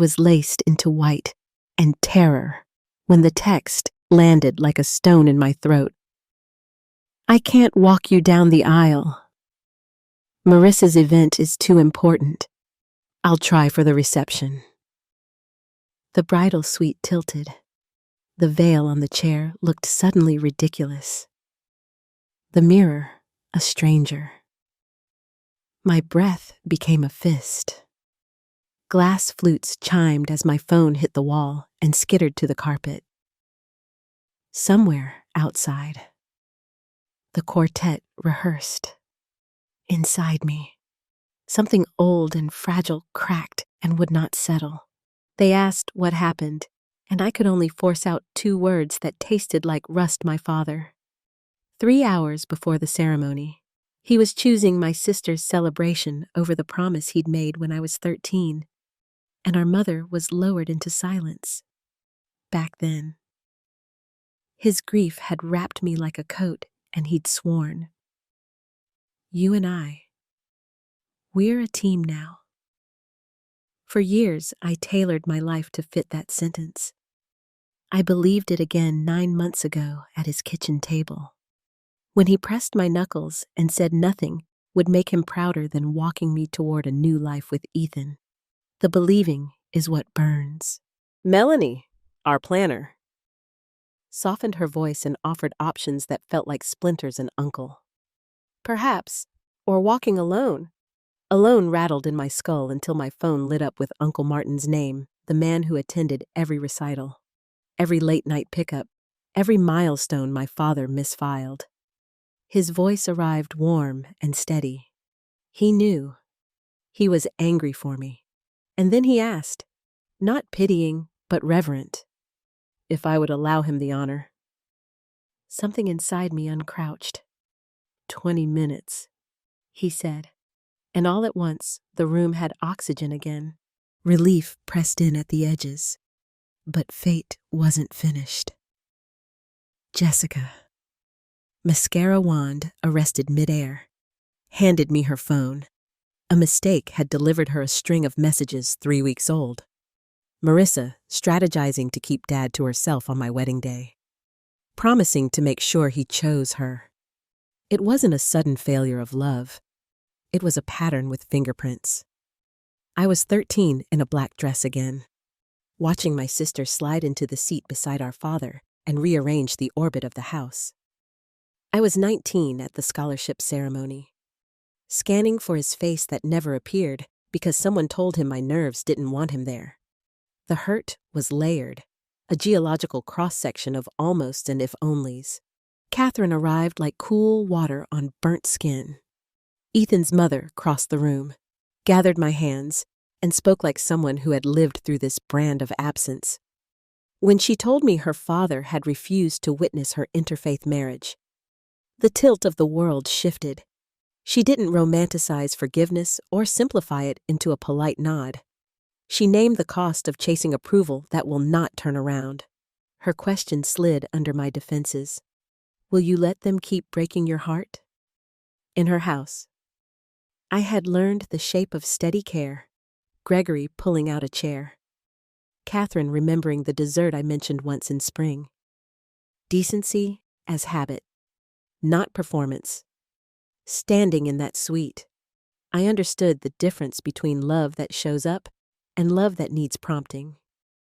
was laced into white and terror when the text landed like a stone in my throat. I can't walk you down the aisle. Marissa's event is too important. I'll try for the reception. The bridal suite tilted. The veil on the chair looked suddenly ridiculous. The mirror, a stranger. My breath became a fist. Glass flutes chimed as my phone hit the wall and skittered to the carpet. Somewhere outside, the quartet rehearsed. Inside me, something old and fragile cracked and would not settle. They asked what happened, and I could only force out 2 words that tasted like rust my father. 3 hours before the ceremony, he was choosing my sister's celebration over the promise he'd made when I was 13, and our mother was lowered into silence. Back then, his grief had wrapped me like a coat, and he'd sworn, "You and we're a team now." For years, I tailored my life to fit that sentence. I believed it again 9 months ago at his kitchen table, when he pressed my knuckles and said nothing would make him prouder than walking me toward a new life with Ethan. The believing is what burns. Melanie, our planner, softened her voice and offered options that felt like splinters and uncle. Perhaps, or walking alone. Alone rattled in my skull until my phone lit up with Uncle Martin's name, the man who attended every recital, every late-night pickup, every milestone my father misfiled. His voice arrived warm and steady. He knew. He was angry for me. And then he asked, not pitying, but reverent, if I would allow him the honor. Something inside me uncrouched. 20 minutes, he said. And all at once, the room had oxygen again. Relief pressed in at the edges. But fate wasn't finished. Jessica. Mascara wand arrested midair, handed me her phone. A mistake had delivered her a string of messages 3 weeks old. Marissa strategizing to keep Dad to herself on my wedding day. Promising to make sure he chose her. It wasn't a sudden failure of love. It was a pattern with fingerprints. I was 13 in a black dress again, watching my sister slide into the seat beside our father and rearrange the orbit of the house. I was 19 at the scholarship ceremony, scanning for his face that never appeared because someone told him my nerves didn't want him there. The hurt was layered, a geological cross-section of almost and if-onlys. Catherine arrived like cool water on burnt skin. Ethan's mother crossed the room, gathered my hands, and spoke like someone who had lived through this brand of absence. When she told me her father had refused to witness her interfaith marriage, the tilt of the world shifted. She didn't romanticize forgiveness or simplify it into a polite nod. She named the cost of chasing approval that will not turn around. Her question slid under my defenses. Will you let them keep breaking your heart? In her house, I had learned the shape of steady care, Gregory pulling out a chair, Catherine remembering the dessert I mentioned once in spring. Decency as habit, not performance. Standing in that suite, I understood the difference between love that shows up and love that needs prompting.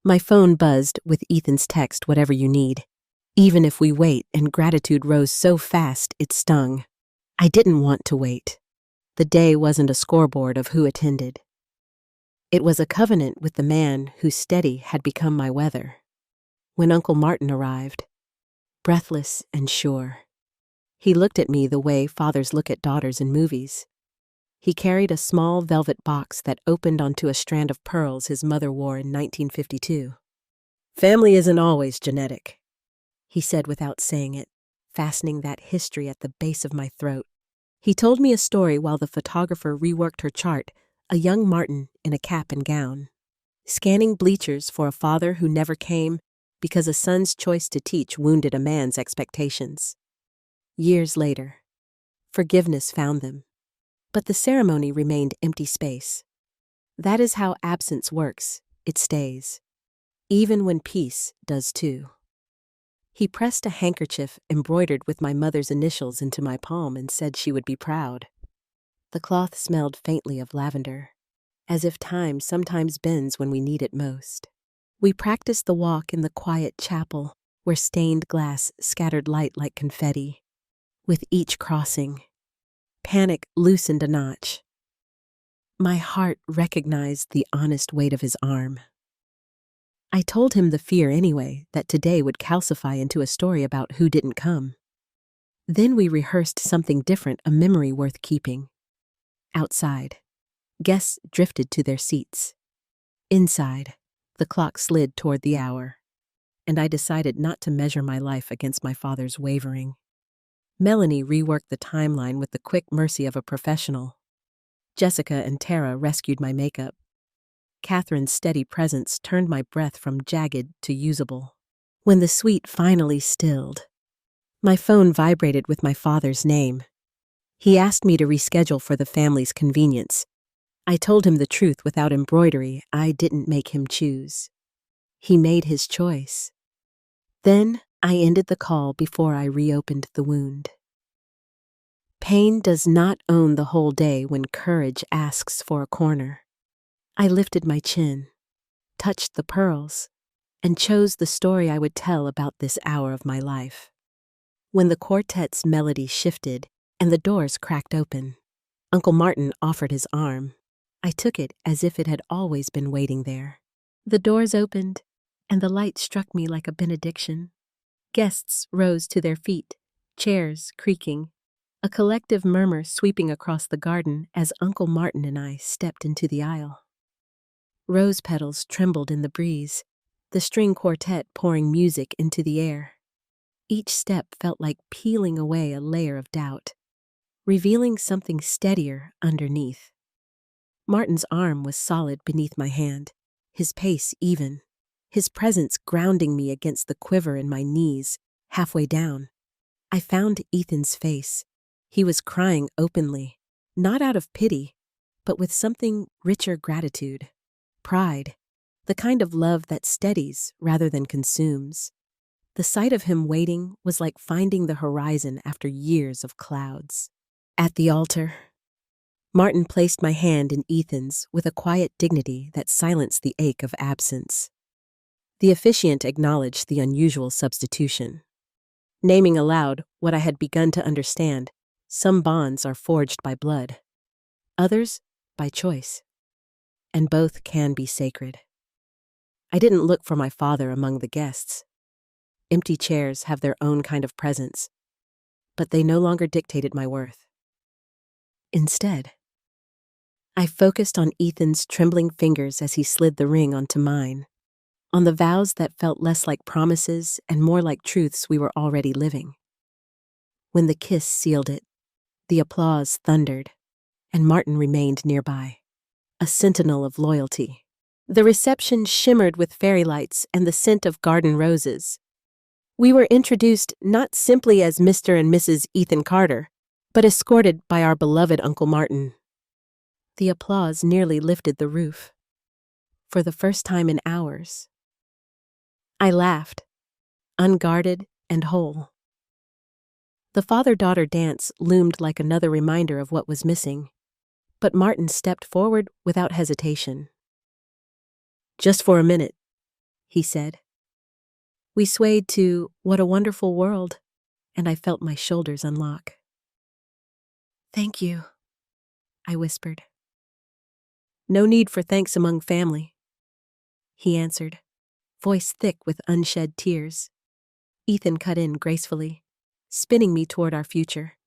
My phone buzzed with Ethan's text, "Whatever you need." Even if we wait, and gratitude rose so fast it stung. I didn't want to wait. The day wasn't a scoreboard of who attended. It was a covenant with the man whose steady had become my weather. When Uncle Martin arrived, breathless and sure, he looked at me the way fathers look at daughters in movies. He carried a small velvet box that opened onto a strand of pearls his mother wore in 1952. "Family isn't always genetic," he said without saying it, fastening that history at the base of my throat. He told me a story while the photographer reworked her chart, a young Martin in a cap and gown, scanning bleachers for a father who never came because a son's choice to teach wounded a man's expectations. Years later, forgiveness found them, but the ceremony remained empty space. That is how absence works. it stays, even when peace does too. He pressed a handkerchief embroidered with my mother's initials into my palm and said she would be proud. The cloth smelled faintly of lavender, as if time sometimes bends when we need it most. We practiced the walk in the quiet chapel, where stained glass scattered light like confetti. With each crossing, panic loosened a notch. My heart recognized the honest weight of his arm. I told him the fear anyway, that today would calcify into a story about who didn't come. Then we rehearsed something different, a memory worth keeping. Outside, guests drifted to their seats. Inside, the clock slid toward the hour, and I decided not to measure my life against my father's wavering. Melanie reworked the timeline with the quick mercy of a professional. Jessica and Tara rescued my makeup. Catherine's steady presence turned my breath from jagged to usable. When the suite finally stilled, my phone vibrated with my father's name. He asked me to reschedule for the family's convenience. I told him the truth without embroidery. I didn't make him choose. He made his choice. Then I ended the call before I reopened the wound. Pain does not own the whole day when courage asks for a corner. I lifted my chin, touched the pearls, and chose the story I would tell about this hour of my life. When the quartet's melody shifted and the doors cracked open, Uncle Martin offered his arm. I took it as if it had always been waiting there. The doors opened, and the light struck me like a benediction. Guests rose to their feet, chairs creaking, a collective murmur sweeping across the garden as Uncle Martin and I stepped into the aisle. Rose petals trembled in the breeze, the string quartet pouring music into the air. Each step felt like peeling away a layer of doubt, revealing something steadier underneath. Martin's arm was solid beneath my hand, his pace even, his presence grounding me against the quiver in my knees, halfway down. I found Ethan's face. He was crying openly, not out of pity, but with something richer gratitude. Pride, the kind of love that steadies rather than consumes. The sight of him waiting was like finding the horizon after years of clouds. At the altar, Martin placed my hand in Ethan's with a quiet dignity that silenced the ache of absence. The officiant acknowledged the unusual substitution, naming aloud what I had begun to understand. Some bonds are forged by blood, others by choice, and both can be sacred. I didn't look for my father among the guests. Empty chairs have their own kind of presence, but they no longer dictated my worth. Instead, I focused on Ethan's trembling fingers as he slid the ring onto mine, on the vows that felt less like promises and more like truths we were already living. When the kiss sealed it, the applause thundered, and Martin remained nearby, a sentinel of loyalty. The reception shimmered with fairy lights and the scent of garden roses. We were introduced not simply as Mr. and Mrs. Ethan Carter, but escorted by our beloved Uncle Martin. The applause nearly lifted the roof. For the first time in hours, I laughed, unguarded and whole. The father-daughter dance loomed like another reminder of what was missing, but Martin stepped forward without hesitation. "Just for a minute," he said. We swayed to "What a Wonderful World," and I felt my shoulders unlock. "Thank you," I whispered. "No need for thanks among family," he answered, voice thick with unshed tears. Ethan cut in gracefully, spinning me toward our future,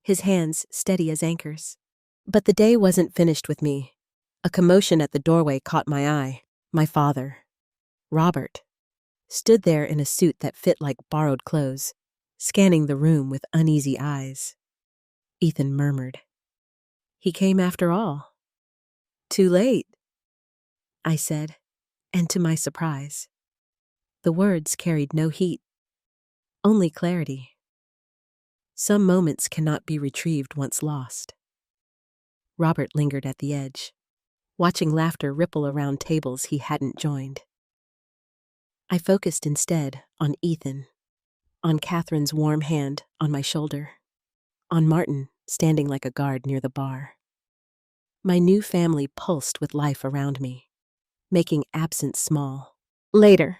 his hands steady as anchors. But the day wasn't finished with me. A commotion at the doorway caught my eye. My father, Robert, stood there in a suit that fit like borrowed clothes, scanning the room with uneasy eyes. Ethan murmured, "He came after all." "Too late," I said, and to my surprise, the words carried no heat, only clarity. Some moments cannot be retrieved once lost. Robert lingered at the edge. watching laughter ripple around tables he hadn't joined. I focused instead on Ethan, on Catherine's warm hand on my shoulder, on Martin standing like a guard near the bar. My new family pulsed with life around me, making absence small. Later,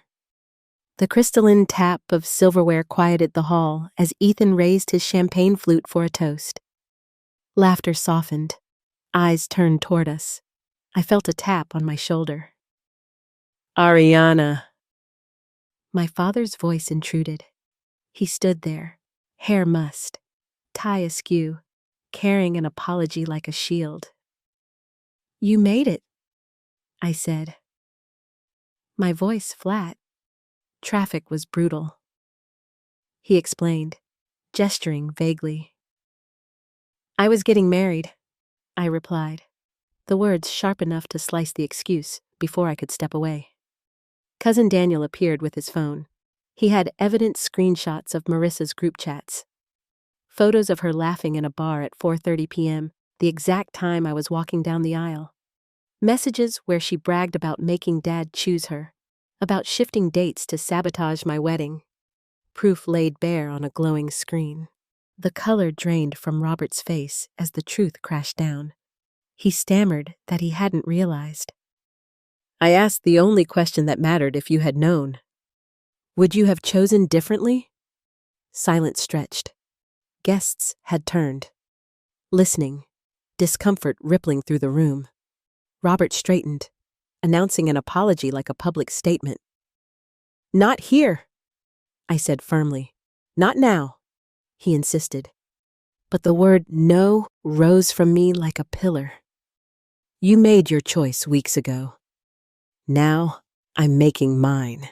the crystalline tap of silverware quieted the hall as Ethan raised his champagne flute for a toast. Laughter softened, eyes turned toward us. I felt a tap on my shoulder. Ariana. My father's voice intruded. He stood there, hair mussed, tie askew, carrying an apology like a shield. You made it, I said. My voice flat. Traffic was brutal. He explained, gesturing vaguely. I was getting married, I replied, the words sharp enough to slice the excuse before I could step away. Cousin Daniel appeared with his phone. He had evident screenshots of Marissa's group chats. Photos of her laughing in a bar at 4:30 p.m., the exact time I was walking down the aisle. Messages where she bragged about making Dad choose her, about shifting dates to sabotage my wedding. Proof laid bare on a glowing screen. The color drained from Robert's face as the truth crashed down. He stammered that he hadn't realized. I asked the only question that mattered if you had known. Would you have chosen differently? Silence stretched. Guests had turned. Listening, discomfort rippling through the room. Robert straightened, announcing an apology like a public statement. Not here, I said firmly. Not now, he insisted. But the word no rose from me like a pillar. You made your choice weeks ago. Now I'm making mine.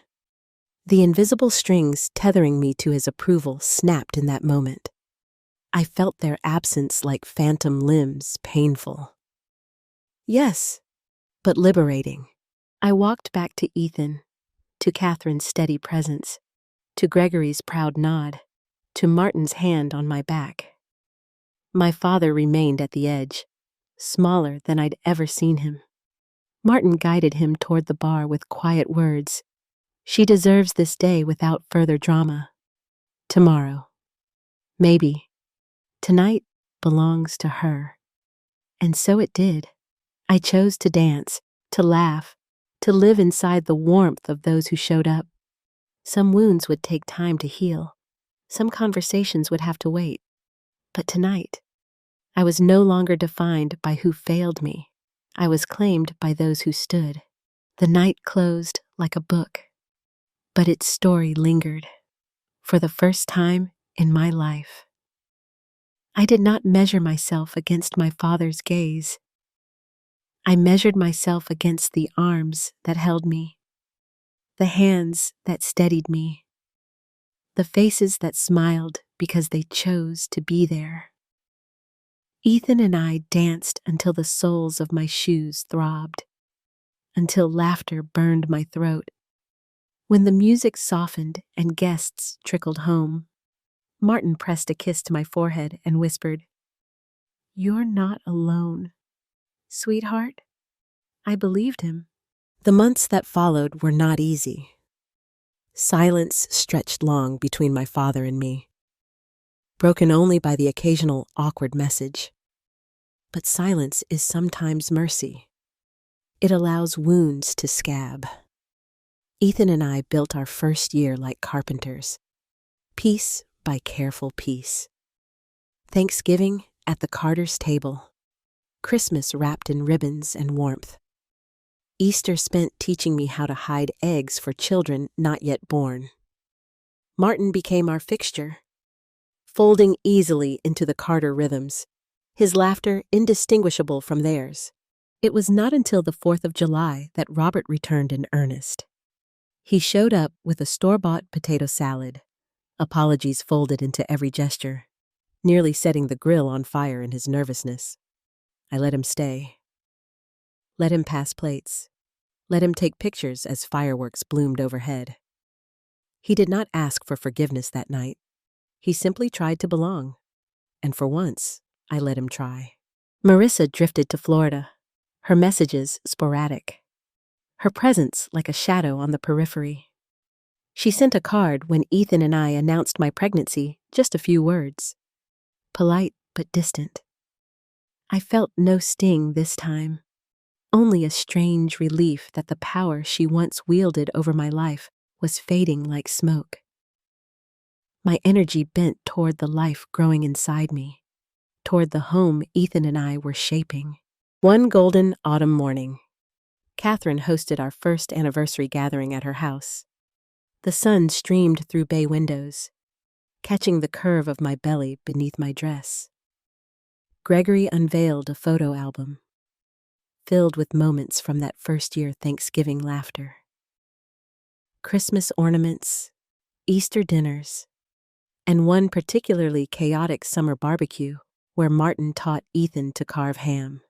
The invisible strings tethering me to his approval snapped in that moment. I felt their absence like phantom limbs, painful. Yes, but liberating. I walked back to Ethan, to Catherine's steady presence, to Gregory's proud nod, to Martin's hand on my back. My father remained at the edge, smaller than I'd ever seen him. Martin guided him toward the bar with quiet words. She deserves this day without further drama. Tomorrow. Maybe. Tonight belongs to her. And so it did. I chose to dance, to laugh, to live inside the warmth of those who showed up. Some wounds would take time to heal. Some conversations would have to wait. But tonight, I was no longer defined by who failed me. I was claimed by those who stood. The night closed like a book, but its story lingered. For the first time in my life, I did not measure myself against my father's gaze. I measured myself against the arms that held me, the hands that steadied me, the faces that smiled because they chose to be there. Ethan and I danced until the soles of my shoes throbbed, until laughter burned my throat. When the music softened and guests trickled home, Martin pressed a kiss to my forehead and whispered, "You're not alone, sweetheart." I believed him. The months that followed were not easy. Silence stretched long between my father and me, broken only by the occasional awkward message. But silence is sometimes mercy. It allows wounds to scab. Ethan and I built our first year like carpenters, piece by careful piece. Thanksgiving at the Carter's table, Christmas wrapped in ribbons and warmth. Easter spent teaching me how to hide eggs for children not yet born. Martin became our fixture, folding easily into the Carter rhythms, his laughter indistinguishable from theirs. It was not until the 4th of July that Robert returned in earnest. He showed up with a store-bought potato salad, apologies folded into every gesture, nearly setting the grill on fire in his nervousness. I let him stay. Let him pass plates. Let him take pictures as fireworks bloomed overhead. He did not ask for forgiveness that night. He simply tried to belong. And for once, I let him try. Marissa drifted to Florida. her messages sporadic, her presence like a shadow on the periphery. She sent a card when Ethan and I announced my pregnancy, just a few words. Polite but distant. I felt no sting this time, only a strange relief that the power she once wielded over my life was fading like smoke. My energy bent toward the life growing inside me, toward the home Ethan and I were shaping. One golden autumn morning, Catherine hosted our first anniversary gathering at her house. The sun streamed through bay windows, catching the curve of my belly beneath my dress. Gregory unveiled a photo album, filled with moments from that first-year Thanksgiving laughter. Christmas ornaments, Easter dinners, and one particularly chaotic summer barbecue where Martin taught Ethan to carve ham.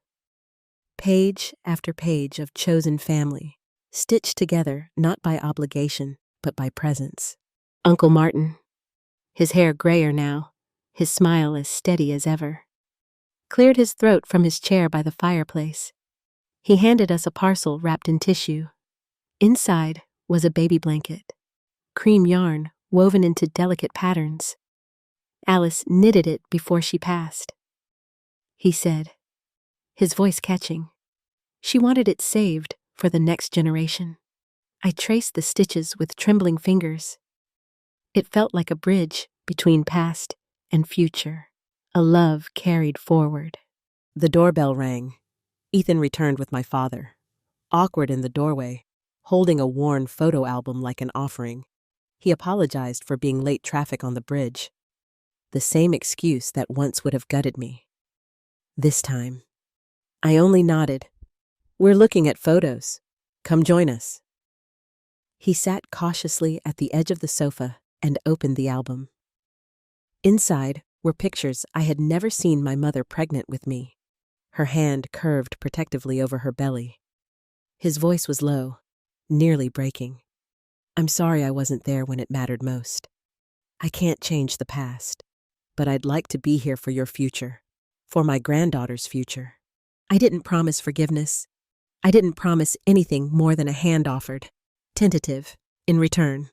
Page after page of chosen family, stitched together not by obligation, but by presence. Uncle Martin, his hair grayer now, his smile as steady as ever, cleared his throat from his chair by the fireplace. He handed us a parcel wrapped in tissue. Inside was a baby blanket, cream yarn woven into delicate patterns. Alice knitted it before she passed. He said, his voice catching. She wanted it saved for the next generation. I traced the stitches with trembling fingers. It felt like a bridge between past and future, a love carried forward. The doorbell rang. Ethan returned with my father, awkward in the doorway, holding a worn photo album like an offering. He apologized for being late traffic on the bridge, the same excuse that once would have gutted me. This time, I only nodded. We're looking at photos. Come join us. He sat cautiously at the edge of the sofa and opened the album. Inside were pictures I had never seen my mother pregnant with me, her hand curved protectively over her belly. His voice was low, nearly breaking. I'm sorry I wasn't there when it mattered most. I can't change the past, but I'd like to be here for your future, for my granddaughter's future. I didn't promise forgiveness. I didn't promise anything more than a hand offered, tentative, in return.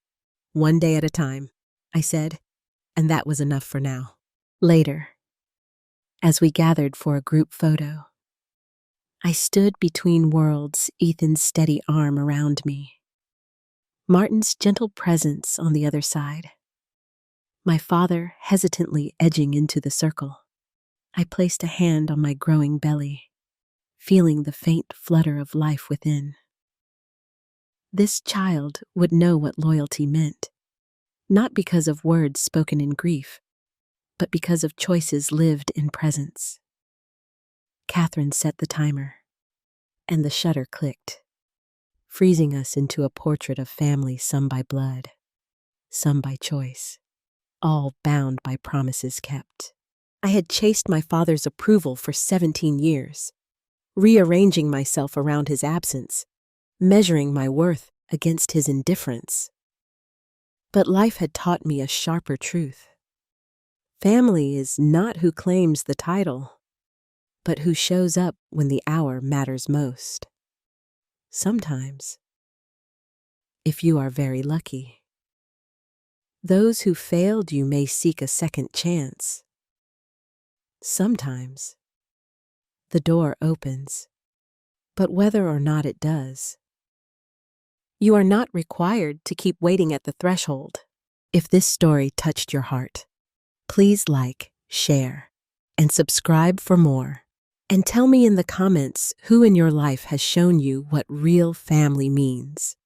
One day at a time, I said, and that was enough for now. Later, as we gathered for a group photo, I stood between worlds, Ethan's steady arm around me, Martin's gentle presence on the other side, my father hesitantly edging into the circle. I placed a hand on my growing belly, feeling the faint flutter of life within. This child would know what loyalty meant, not because of words spoken in grief, but because of choices lived in presence. Catherine set the timer, and the shutter clicked, freezing us into a portrait of family, some by blood, some by choice, all bound by promises kept. I had chased my father's approval for 17 years, rearranging myself around his absence, measuring my worth against his indifference. But life had taught me a sharper truth. Family is not who claims the title, but who shows up when the hour matters most. Sometimes, if you are very lucky. Those who failed you may seek a second chance. Sometimes, the door opens, but whether or not it does, you are not required to keep waiting at the threshold. If this story touched your heart, please like, share, and subscribe for more. And tell me in the comments who in your life has shown you what real family means.